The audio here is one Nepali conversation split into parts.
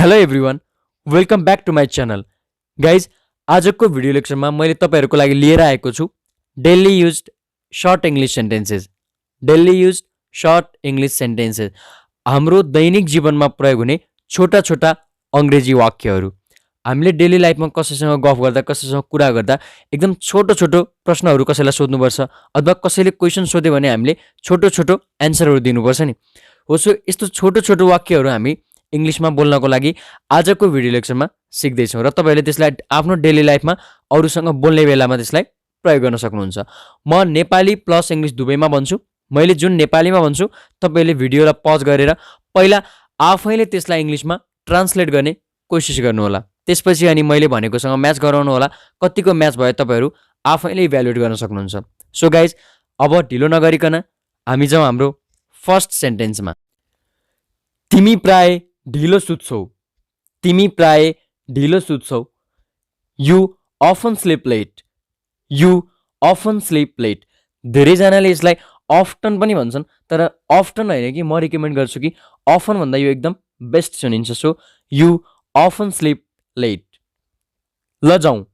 Hello everyone, welcome back to my channel. Guys, आजको भिडियो लेक्चरमा मैले तपाईँहरूको लागि लिएर आएको छु daily used short English sentences. Daily used short English sentences हाम्रो दैनिक जीवनमा प्रयोग हुने छोटा छोटा अङ्ग्रेजी वाक्यहरू। हामीले डेली लाइफमा कसैसँग गफ गर्दा, कसैसँग कुरा गर्दा एकदम छोटो छोटो प्रश्नहरू कसैलाई सोध्नुपर्छ अथवा कसैले क्वेसन सोध्यो भने हामीले छोटो छोटो एन्सरहरू दिनुपर्छ नि। हो, सो यस्तो छोटो छोटो वाक्यहरू हामी इङ्ग्लिसमा बोल्नको लागि आजको भिडियो लेक्चरमा सिक्दैछौँ र तपाईँहरूले त्यसलाई आफ्नो डेली लाइफमा अरूसँग बोल्ने बेलामा त्यसलाई प्रयोग गर्न सक्नुहुन्छ। म नेपाली प्लस इङ्ग्लिस दुवैमा भन्छु। मैले जुन नेपालीमा भन्छु तपाईँले भिडियोलाई पज गरेर पहिला आफैले त्यसलाई इङ्ग्लिसमा ट्रान्सलेट गर्ने कोसिस गर्नुहोला। त्यसपछि अनि मैले भनेकोसँग म्याच गराउनु होला। कतिको म्याच भयो तपाईँहरू आफैले इभ्यालुएट गर्न सक्नुहुन्छ। सो गाइज, अब ढिलो नगरिकन हामी जाउँ हाम्रो फर्स्ट सेन्टेन्समा। तिमी प्राय ढिलो सुत्छौ। तिमी प्राय ढिलो सुत्छौ। You often sleep late. You often sleep late. धेरैजनाले यसलाई अफ्टन पनि भन्छन्, तर अफ्टन होइन कि म रिकमेन्ड गर्छु कि अफन भन्दा यो एकदम बेस्ट सुनिन्छ। So you often sleep late. ल जाउँ,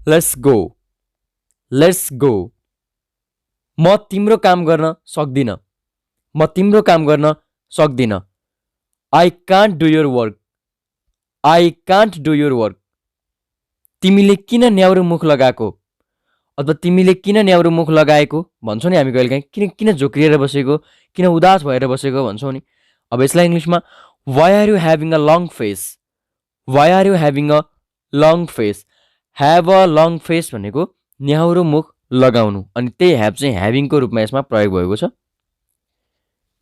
लेट्स गो, लेट्स गो। म तिम्रो काम गर्न सक्दिनँ। म तिम्रो काम गर्न सक्दिनँ। I can't do your work. I can't do your work. तिमीले किन न्याउरो मुख लगाएको अथवा तिमीले किन न्याउरो मुख लगाएको भन्छौ नि हामी कहिलेकाहीँ। किन झोक्रिएर बसेको, किन उदास भएर बसेको भन्छौ नि। अब यसलाई इङ्ग्लिसमा why are you having a long face? Why are you having a long face? Have a long face भनेको न्याउरो मुख लगाउनु, अनि त्यही have चाहिँ having को रूपमा यसमा प्रयोग भएको छ।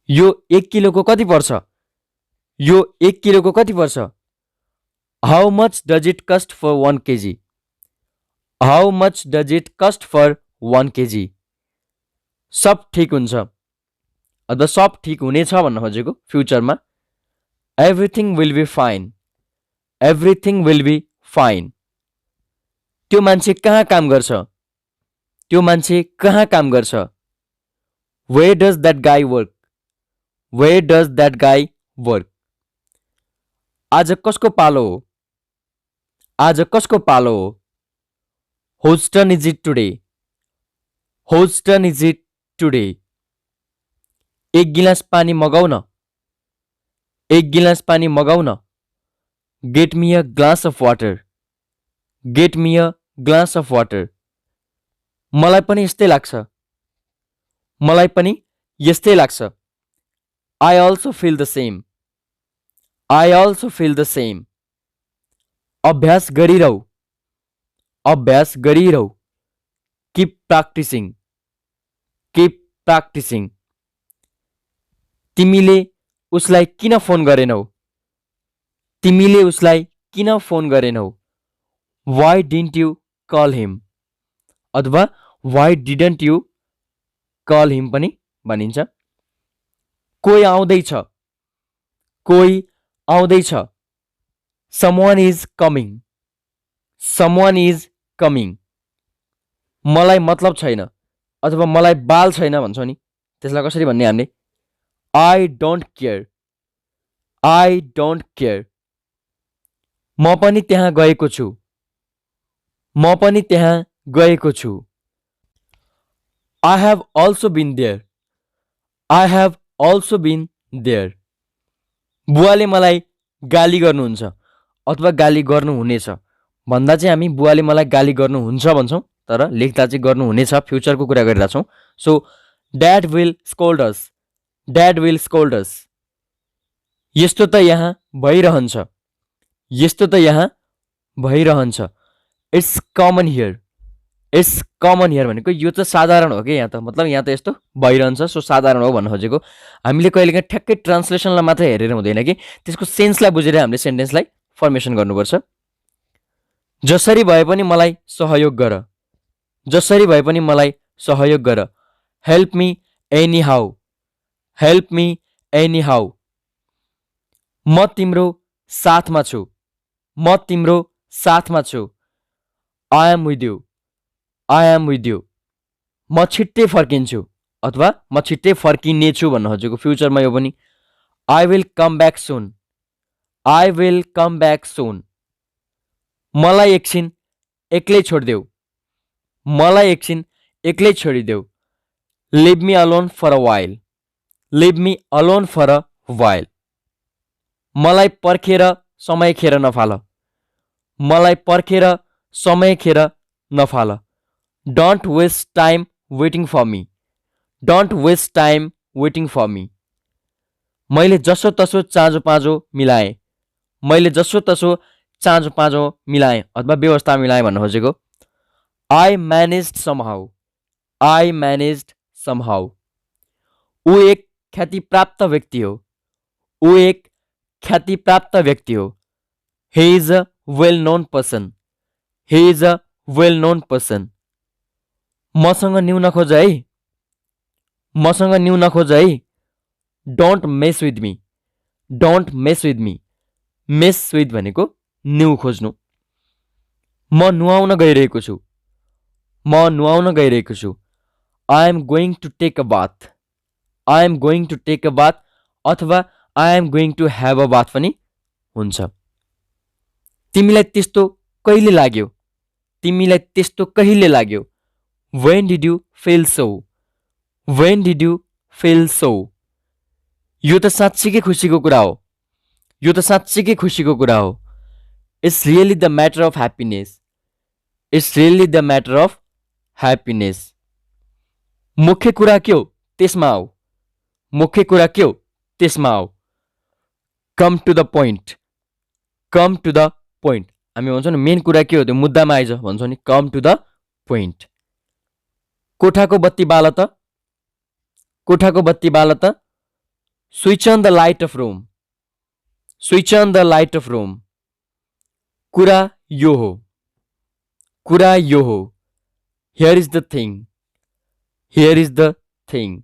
यो 1 किलोको कति पर्छ? यो 1 किलोको कति पर्छ? How much does it cost for 1 kg? How much does it cost for 1 kg? सब ठिक हुन्छ अथवा सब ठिक हुनेछ भन्न खोजेको फ्युचरमा। Everything will be fine. Everything will be fine. त्यो मान्छे कहाँ काम गर्छ? त्यो मान्छे कहाँ काम गर्छ? Where does that guy work? Where does that guy work? आज कसको पालो हो? आज कसको पालो हो? Whose turn is it today? Whose turn is it today? एक गिलास पानी मगाउ न। एक गिलास पानी मगाउ न। Get me a glass of water. Get me a glass of water. मलाई पनि यस्तै लाग्छ। मलाई पनि यस्तै लाग्छ। I also feel the same. I also feel the same. अभ्यास गरिरहु। अभ्यास गरिरहु। Keep practicing. Keep practicing. तिमीले उसलाई किन फोन गरेनौ? तिमीले उसलाई किन phone गरेनौ? Why didn't you call him? अथवा Why didn't you call him पनि भनिन्छ। कोही आउँदैछ। कोही आउँदैछ। Someone is coming. Someone is coming. मलाई मतलब छैन अथवा मलाई बाल छैन भन्छौ नि, त्यसलाई कसरी भन्ने हामीले? I don't care. I don't care. म पनि त्यहाँ गएको छु। म पनि त्यहाँ गएको छु। I have also been there. I have also been there. बुवाले मलाई गाली गर्नुहुन्छ अथवा गाली गर्नुहुनेछ भन्दा चाहिँ हामी बुवाले मलाई गाली गर्नुहुन्छ भन्छौँ, तर लेख्दा चाहिँ गर्नुहुनेछ, फ्युचरको कुरा गरिरहेछौँ। So dad will scold us. Dad will scold us. यस्तो त यहाँ भइरहन्छ। यस्तो त यहाँ भइरहन्छ। It's common here. It's common here भनेको यो त साधारण हो कि यहाँ त, मतलब यहाँ त यस्तो भइरहन्छ, सो साधारण हो भन्न खोजेको। हामीले कहिलेकाहीँ ठ्याक्कै ट्रान्सलेसनलाई मात्र हेरेर हुँदैन कि त्यसको सेन्सलाई बुझेर हामीले सेन्टेन्सलाई फर्मेसन गर्नुपर्छ। जसरी भए पनि मलाई सहयोग गर। जसरी भए पनि मलाई सहयोग गर। Help me anyhow. Help me anyhow. म तिम्रो साथमा छु। म तिम्रो साथमा छु। I am with you. I am with you. म छिट्टै फर्किन्छु अथवा म छिट्टै फर्किनेछु भन्न खोजेको फ्युचरमा यो पनि। I will come back soon. I will come back soon. मलाई एकछिन एक्लै छोडिदेऊ. मलाई एकछिन एक्लै छोडिदेऊ. Leave me alone for a while. Leave me alone for a while. मलाई पर्खेर समय खेर नफाल. मलाई पर्खेर समय खेर नफाल. Don't waste time waiting for me. Don't waste time waiting for me. मैले जसो तसो चाँजो पाँजो मिलाएँ. मैले जसो तसो चाँजो पाँजो मिलाएँ अथवा व्यवस्था मिलाएँ भन्न खोजेको. I managed somehow. I managed somehow. ऊ एक ख्यातिप्राप्त व्यक्ति हो. ऊ एक ख्यातिप्राप्त व्यक्ति हो. He is a well-known person. He is a well-known person. मसँग न्यु नखोज है. मसँग न्यु नखोज है. Don't mess with me. Don't mess with me. Mess with भनेको न्यु खोज्नु. म नुहाउन गइरहेको छु. म नुहाउन गइरहेको छु. I am going to take a bath. I am going to take a bath अथवा I am going to have a bath पनि हुन्छ. तिमीलाई त्यस्तो कहिले लाग्यो? तिमीलाई त्यस्तो कहिले लाग्यो? When did you feel so? When did you feel so? यो त साँच्चीकै खुसीको कुरा हो. यो त साँच्चीकै खुसीको कुरा हो. It's really the matter of happiness. It's really the matter of happiness. मुख्य कुरा के हो त्यसमा आऊ. मुख्य कुरा के हो त्यसमा आऊ. Come to the point. Come to the point. हामी भन्छौँ नि मेन कुरा के हो त्यो मुद्दामा आइज भन्छौँ नि. Come to the point. कोठाको बत्ती बाल त. कोठाको बत्ती बाल त. Switch on the light of room. Switch on the light of room. कुरा यो हो. कुरा यो हो. Here is the thing. Here is the thing.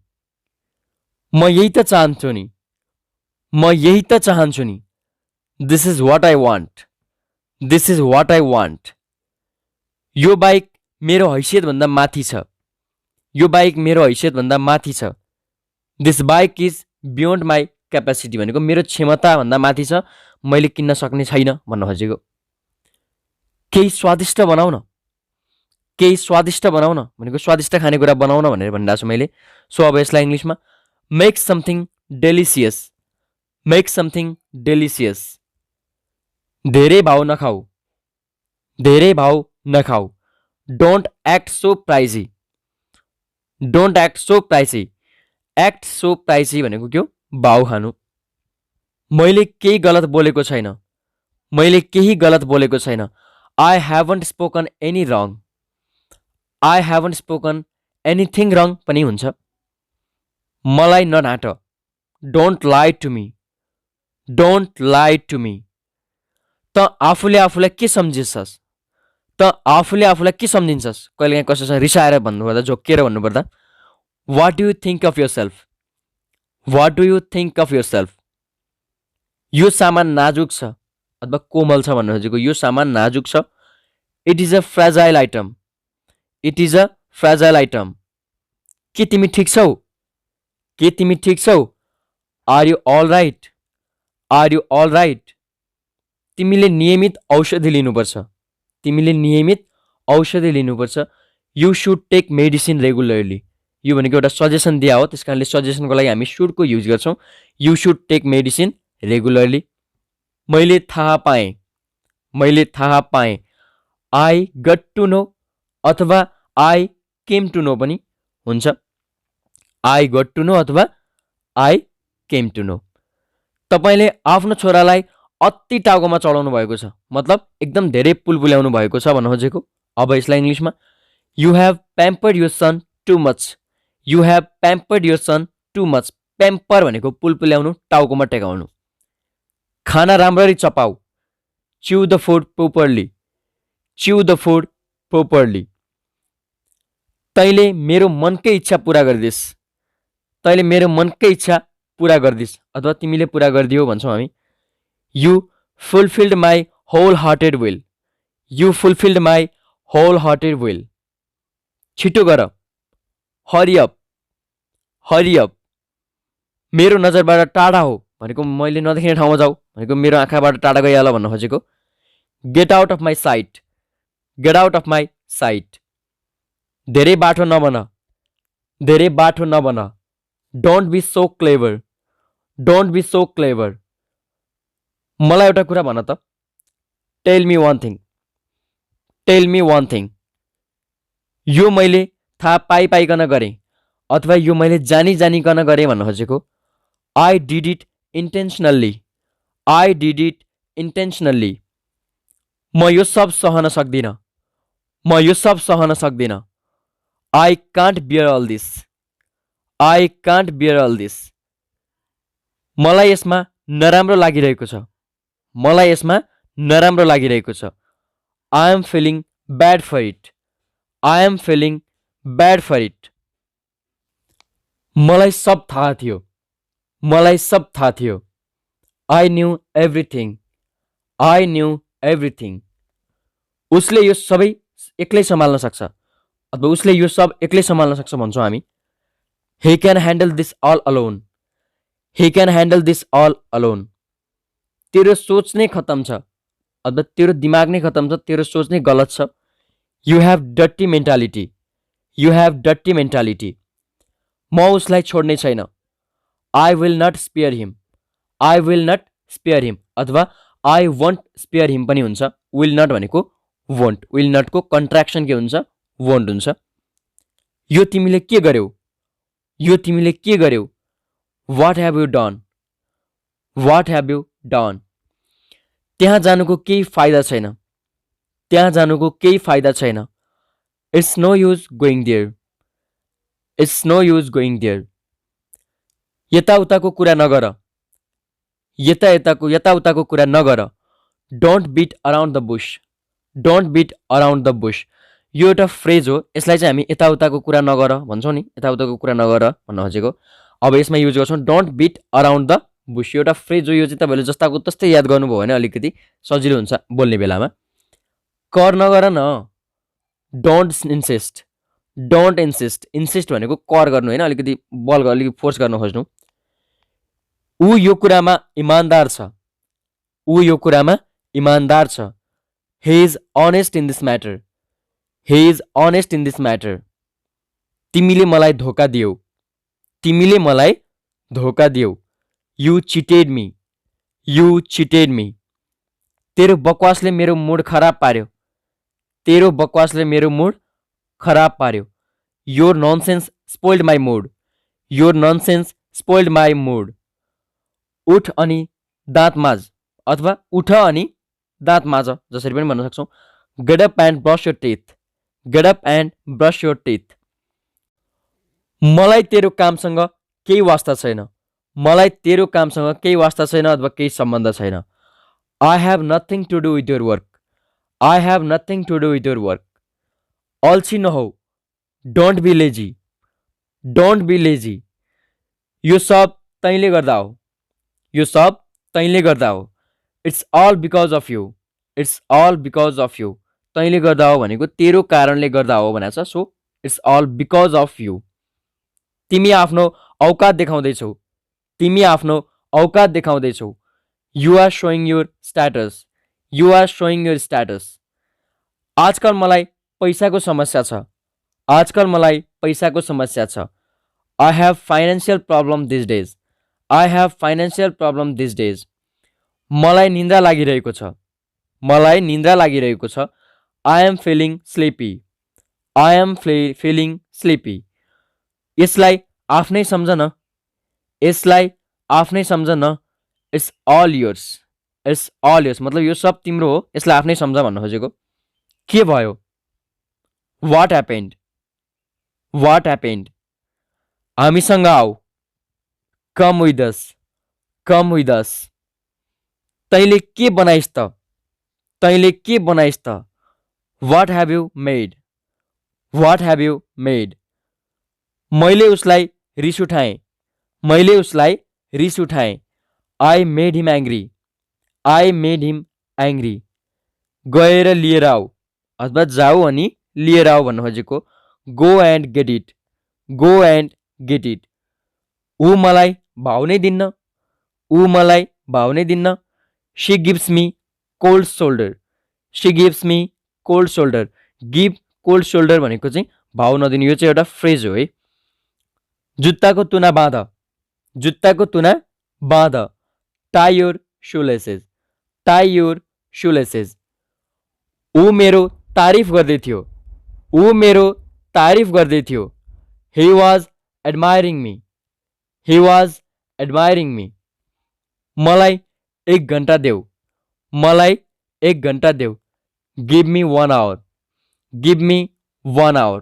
म यही त चाहन्छु नि. म यही त चाहन्छु नि. This is what I want. This is what I want. यो बाइक मेरो हैसियत भन्दा माथि छ. यो बाइक मेरो हैसियत भन्दा माथि छ. This bike is beyond my capacity भनेको मेरो क्षमता भन्दा माथि छ. मैले किन्न सक्ने छैन भन्न खोजेको. केही स्वादिष्ट बनाउन. केही स्वादिष्ट बनाउन भनेको स्वादिष्ट खानेकुरा बनाउन भनेर भनिरहेको छु मैले. सो अब यसलाई इङ्ग्लिसमा make something delicious. Make something delicious. धेरै भाउ नखाऊ. धेरै भाउ नखाऊ. Don't act so pricey. Don't act so pricey. Act so pricey भनेको के हो? भाउ खानु. मैले केही गलत बोलेको छैन. मैले केही गलत बोलेको छैन. I haven't spoken any wrong. I haven't spoken anything wrong पनि हुन्छ. मलाई नढाँट. Don't lie to me. Don't lie to me. त आफूले आफूलाई के सम्झिन्छस्? त आफूले आफूलाई के सम्झिन्छस्? कहिलेकाहीँ कसैसँग रिसाएर भन्नुपर्दा झोक्किएर भन्नुपर्दा What do you think of yourself? What do you think of yourself? यो सामान नाजुक छ अथवा कोमल छ भन्नु खोजेको. यो सामान नाजुक छ. It is a fragile item. It is a fragile item. के तिमी ठिक छौ? के तिमी ठिक छौ? Are you all right? Are you all right? तिमीले नियमित औषधि लिनुपर्छ. तिमीले नियमित औषधि लिनुपर्छ. You should take medicine regularly. यो भनेको एउटा सजेसन दिया हो. त्यसकारणले सजेसनको लागि हामी should को युज गर्छौँ. You should take medicine regularly. मैले थाहा पाएँ. मैले थाहा पाएँ. I got to know अथवा I came to know पनि हुन्छ. I got to know अथवा I came to know. तपाईले आफ्नो छोरालाई अति टाउकोमा चढाउनु भएको छ. मतलब एकदम धेरै पुलपुल्याउनु भएको छ भन्न खोजेको. अब यसलाई इङ्ग्लिसमा You have pampered your son too much. You have pampered your son too much. Pamper भनेको पुलपुल्याउनु, टाउकोमा टेकाउनु. खाना राम्ररी चपाऊ. Chew the food properly. Chew the food properly. तैले मेरो मनकै इच्छा पूरा गरिदिस्. तैले मेरो मनकै इच्छा पूरा गरिदिस् अथवा तिमीले पूरा गरिदियो भन्छौँ हामी. You fulfilled my whole-hearted will. You fulfilled my whole-hearted will. छिटो गर. Hurry up. Hurry up. मेरो नजरबाट टाढा हो भनेको मैले नदेख्ने ठाउँमा जाऊ भनेको मेरो आँखाबाट टाढा गइहाल भन्न खोजेको। Get out of my sight, get out of my sight. धेरै बाठो नबन, धेरै बाठो नबन। Don't be so clever, don't be so clever. मलाई एउटा कुरा भन त। Tell me one thing, tell me one thing. यो मैले थाहा पाइकन गरेँ अथवा यो मैले जानिकन गरेँ भन्न खोजेको। I did it intentionally, I did it intentionally. म यो सब सहन सक्दिनँ, म यो सब सहन सक्दिनँ। I can't bear all this, I can't bear all this. मलाई यसमा नराम्रो लागिरहेको छ, मलाई यसमा नराम्रो लागिरहेको छ। I am feeling bad for it, I am feeling bad for it. मलाई सब थाहा थियो, मलाई सब थाहा थियो। I knew everything, I knew everything. उसले यो सबै एक्लै सम्हाल्न सक्छ अथवा उसले यो सब एक्लै सम्हाल्न सक्छ भन्छौँ हामी। He can handle this all alone, he can handle this all alone. तेरो सोच नै खत्तम छ अथवा तेरो दिमाग नै खत्तम छ, तेरो सोच नै गलत छ। You have डट्टी mentality, you have डट्टी mentality. म उसलाई छोड्ने छैन। I will not spare him, I will not spare हिम अथवा आई वन्ट स्पेयर हिम पनि हुन्छ। विल नट भनेको वन्ट, विल नटको कन्ट्र्याक्सन के हुन्छ? वन्ट हुन्छ। यो तिमीले के गर्यौ, यो तिमीले के गर्यौ? What have you done, what have you done. त्यहाँ जानुको केही फाइदा छैन, त्यहाँ जानुको केही फाइदा छैन। It's no use going there, it's no use going there. यताउताको कुरा नगर, यताउताको कुरा नगर। Don't beat around the bush, don't beat around the bush. यो एउटा फ्रेज हो, यसलाई चाहिँ हामी यताउताको कुरा नगर भन्छौँ नि, यताउताको कुरा नगर भन्न खोजेको। अब यसमा युज गर्छौँ don't beat around the bush. यो एउटा फ्रेज हो, यो चाहिँ तपाईँले जस्ताको तस्तै याद गर्नुभयो भने अलिकति सजिलो हुन्छ बोल्ने बेलामा। कर नगर न, don't insist, don't insist. Insist भनेको कर गर्नु होइन, अलिकति बल अलिकति फोर्स गर्न खोज्नु। ऊ यो कुरामा इमान्दार छ, ऊ यो कुरामा इमान्दार छ। he is honest in this matter, he is honest in this matter। तिमीले मलाई धोका दियौ, तिमीले मलाई धोका दियौ। you cheated me, you cheated me। तेरो बकवासले मेरो मुड खराब पार्यो, तेरो बकवासले मेरो मुड खराब पार्यो। your nonsense spoiled my mood, your nonsense spoiled my mood। उठ अनि दाँत माझ अथवा उठ अनि दाँत माझ जसरी पनि भन्न सक्छौँ। Get up and brush your teeth, get up and brush your teeth. मलाई तेरो कामसँग केही वास्ता छैन, मलाई तेरो कामसँग केही वास्ता छैन अथवा केही सम्बन्ध छैन। I have nothing to do with your work, I have nothing to do with your work. अल्छी नहौ, don't be lazy, don't be lazy. यो सब तैँले गर्दा हो, यो सब तैँले गर्दा हो। It's all because of you, it's all because of you. तैँले गर्दा हो भनेको तेरो कारणले गर्दा हो भनेको छ। So it's all because of you. तिमी आफ्नो औकात देखाउँदैछौ, तिमी आफ्नो औकात देखाउँदैछौ। You are showing your status, you are showing your status. आजकल मलाई पैसाको समस्या छ, आजकल मलाई पैसाको समस्या छ। I have financial problem this days, I have financial problem this days. मलाई निन्द्रा लागिरहेको छ, मलाई निन्द्रा लागिरहेको छ। I am feeling sleepy, I am feeling sleepy. यसलाई आफ्नै सम्झन, यसलाई आफ्नै सम्झन। It's all yours, it's all yours मतलब यो सब तिम्रो हो, यसलाई आफ्नै सम्झ भन्न खोजेको। के भयो? What happened, what happened. हामीसँग आऊ, come with us, come with us. तैँले के बनाइस् त, तैँले के बनाइस् त। What have you made, what have you made. मैले उसलाई रिस उठाएँ, मैले उसलाई रिस उठाएँ। I made him angry, I made him angry. गएर लिएर आऊ अथवा जाऊ अनि लिएर आऊ भन्न खोजेको। Go and get it, go and get it. ऊ मलाई भाउ नै दिन्न, ऊ मलाई भाउ नै दिन्न। She gives me cold shoulder, she gives me cold shoulder. Give cold shoulder भनेको चाहिँ भाव नदिनु, यो चाहिँ एउटा फ्रेज हो है। जुत्ताको तुना बाँध, जुत्ताको तुना बाँध। Tie your shoelaces, tie your shoelaces। ऊ मेरो तारिफ गर्दै थियो, ऊ मेरो तारिफ गर्दै थियो। he was admiring me, he was admiring me। मलाई 1 घण्टा देऊ, मलाई 1 घण्टा देऊ। give me 1 hour, give me 1 hour।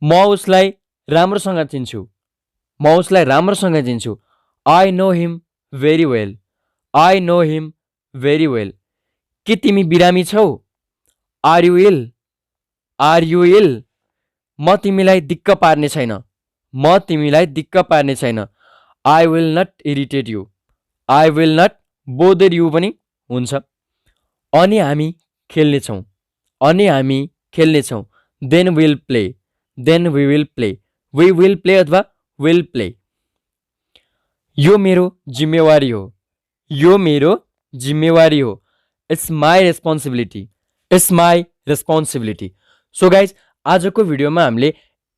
म उसलाई राम्रोसँग चिन्छु, म उसलाई राम्रोसँग चिन्छु। I know him very well, I know him very well। के तिमी बिरामी छौ? Are you ill, are you ill? म तिमीलाई दिक्क पार्ने छैन, म तिमीलाई दिक्क पार्ने छैन। I will not irritate you, I will not bother you पनि हुन्छ। अनि हामी खेल्नेछौँ, अनि हामी खेल्नेछौँ। Then we'll play, then we will play, we will play अथवा will play। यो मेरो जिम्मेवारी हो, यो मेरो जिम्मेवारी हो। It's my responsibility, it's my responsibility. So guys, आजको भिडियोमा हामीले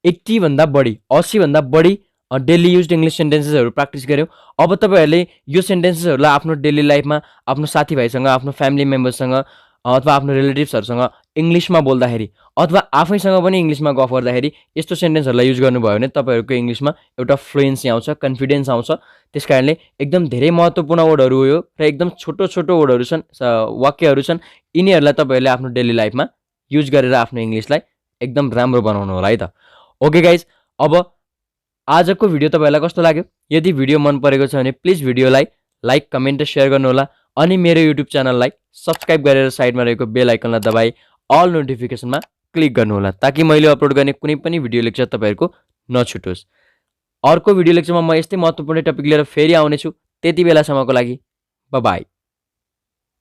80 भन्दा बढी, 80 भन्दा बढी डेली युज इङ्ग्लिस सेन्टेन्सेसहरू प्र्याक्टिस गऱ्यौँ। अब तपाईँहरूले यो सेन्टेन्सेसहरूलाई आफ्नो डेली लाइफमा आफ्नो साथीभाइसँग, आफ्नो फ्यामिली मेम्बर्ससँग अथवा आफ्नो रिलेटिभ्सहरूसँग इङ्ग्लिसमा बोल्दाखेरि अथवा आफैसँग पनि इङ्ग्लिसमा गफ गर्दाखेरि यस्तो सेन्टेन्सहरूलाई युज गर्नुभयो भने तपाईँहरूको इङ्ग्लिसमा एउटा फ्लुएन्सी आउँछ, कन्फिडेन्स आउँछ। त्यस कारणले एकदम धेरै महत्त्वपूर्ण वर्डहरू हो यो र एकदम छोटो छोटो वर्डहरू छन्, वाक्यहरू छन्। यिनीहरूलाई तपाईँहरूले आफ्नो डेली लाइफमा युज गरेर आफ्नो इङ्ग्लिसलाई एकदम राम्रो बनाउनु होला है त। ओके गाइज, अब आजको भिडियो तपाईँहरूलाई कस्तो लाग्यो? यदि भिडियो मन परेको छ भने प्लिज भिडियोलाई लाइक, कमेन्ट र सेयर गर्नुहोला। अनि मेरो युट्युब च्यानललाई सब्सक्राइब गरेर साइडमा रहेको बेल आइकनलाई दबाई अल नोटिफिकेसनमा क्लिक गर्नुहोला, ताकि मैले अपलोड गर्ने कुनै पनि भिडियो लेक्चर तपाईँहरूको नछुटोस्। अर्को भिडियो लेक्चरमा म यस्तै महत्त्वपूर्ण टपिक लिएर फेरि आउनेछु। त्यति बेलासम्मको लागि बाई।